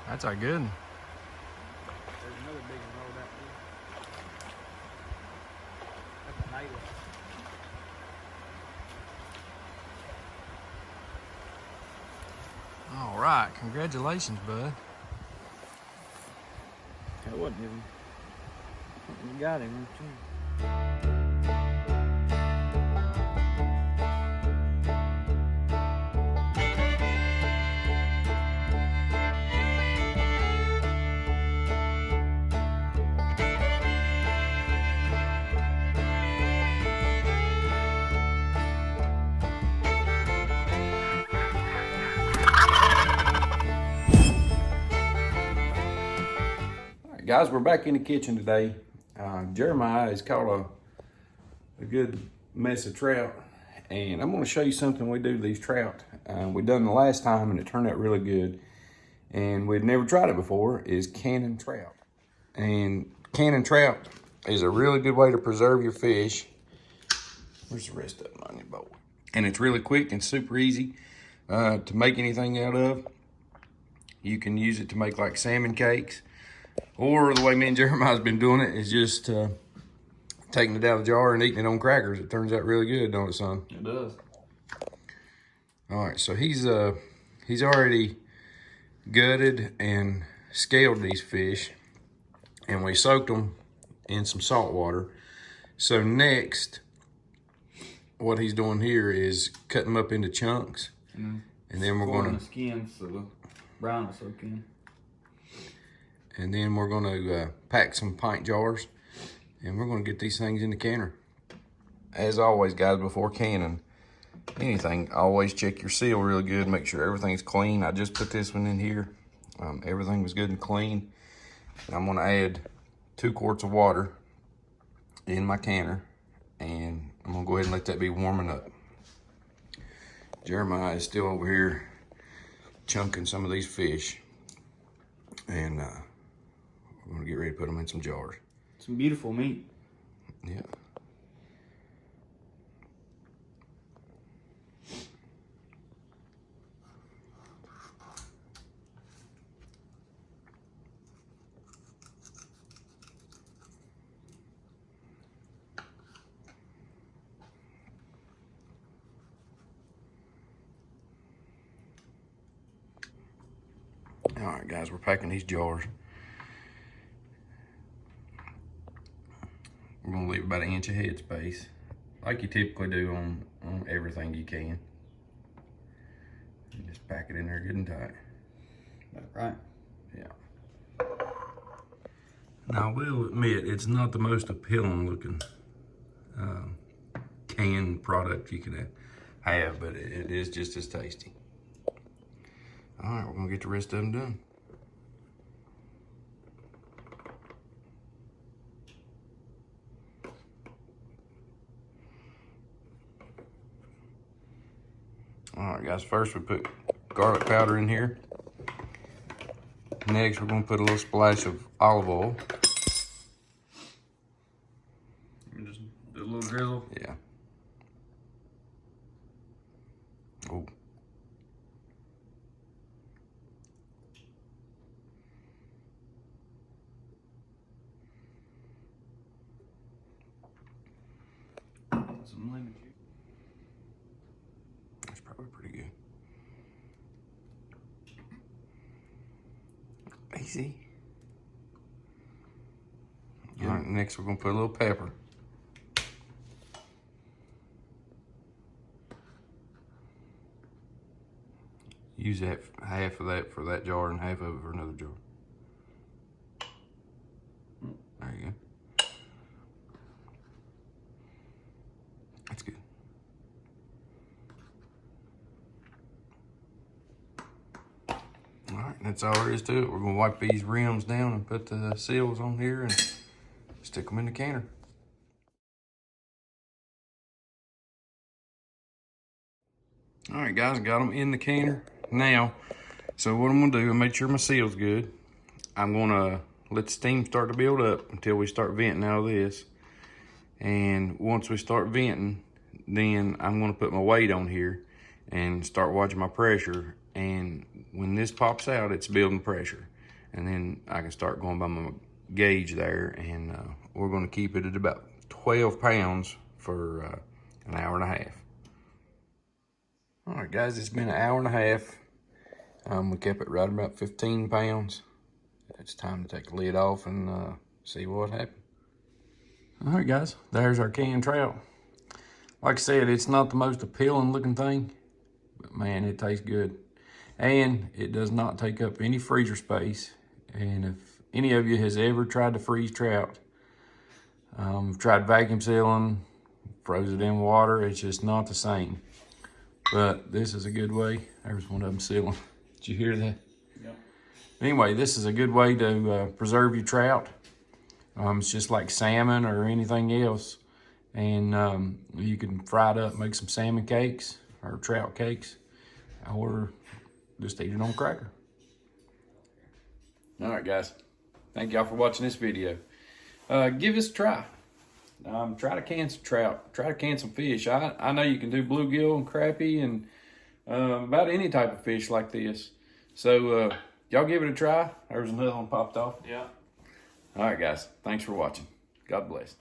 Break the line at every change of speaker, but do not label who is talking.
That's a good one.
There's another big one rolled out there. That's a nailer.
All right, congratulations, bud.
That wasn't him. You got him, too.
Guys, we're back in the kitchen today. Jeremiah has caught a good mess of trout, and I'm going to show you something we do to these trout. We done the last time, and it turned out really good. And we'd never tried it before. Is canning trout, and canning trout is a really good way to preserve your fish. Where's the rest of them on your bowl? And it's really quick and super easy to make anything out of. You can use it to make like salmon cakes. Or the way me and Jeremiah's been doing it is just taking it out of the jar and eating it on crackers. It turns out really good, don't it, son?
It does.
All right, so he's already gutted and scaled these fish, and we soaked them in some salt water. So next, what he's doing here is cutting them up into chunks, and then we're going
the skin so the brine will soak in.
And then we're gonna pack some pint jars, and we're gonna get these things in the canner. As always, guys, before canning anything, always check your seal real good, make sure everything's clean. I just put this one in here. Everything was good and clean. And I'm gonna add 2 quarts of water in my canner, and I'm gonna go ahead and let that be warming up. Jeremiah is still over here chunking some of these fish, and we're gonna get ready to put them in some jars.
Some beautiful meat.
Yeah. All right, guys, we're packing these jars. We're gonna leave about 1 inch of head space, like you typically do on everything you can. And just pack it in there good and tight.
That's right.
Yeah. Now, I will admit, it's not the most appealing looking canned product you can have, but it is just as tasty. All right, we're gonna get the rest of them done. All right, guys, first we put garlic powder in here. Next, we're gonna put a little splash of olive oil.
Just do a little drizzle.
Yeah. Oh.
Some lemon juice.
That's probably pretty good. Easy. All right, next we're gonna put a little pepper. Use that half of that for that jar and half of it for another jar. There you go. That's good. All right, that's all there is to it. We're gonna wipe these rims down and put the seals on here and stick them in the canner. All right, guys, got them in the canner now. So what I'm gonna do, I made sure my seal's good. I'm gonna let the steam start to build up until we start venting out of this. And once we start venting, then I'm gonna put my weight on here and start watching my pressure. And when this pops out, it's building pressure. and then I can start going by my gauge there, and we're going to keep it at about 12 pounds for an hour and a half. All right, guys, it's been an hour and a half. We kept it right about 15 pounds. It's time to take the lid off and see what happened. All right, guys, there's our canned trout. Like I said, it's not the most appealing looking thing, but man, it tastes good. And it does not take up any freezer space. And if any of you has ever tried to freeze trout, tried vacuum sealing, froze it in water, it's just not the same. But this is a good way. There's one of them sealing. Did you hear that?
Yeah.
Anyway, this is a good way to preserve your trout. It's just like salmon or anything else. And you can fry it up, make some salmon cakes or trout cakes, or just eat it on a cracker. All right, guys. Thank y'all for watching this video. Give us a try. Try to can some trout. Try to can some fish. I know you can do bluegill and crappie and about any type of fish like this. So y'all give it a try. There's another one popped off.
Yeah.
All right, guys. Thanks for watching. God bless.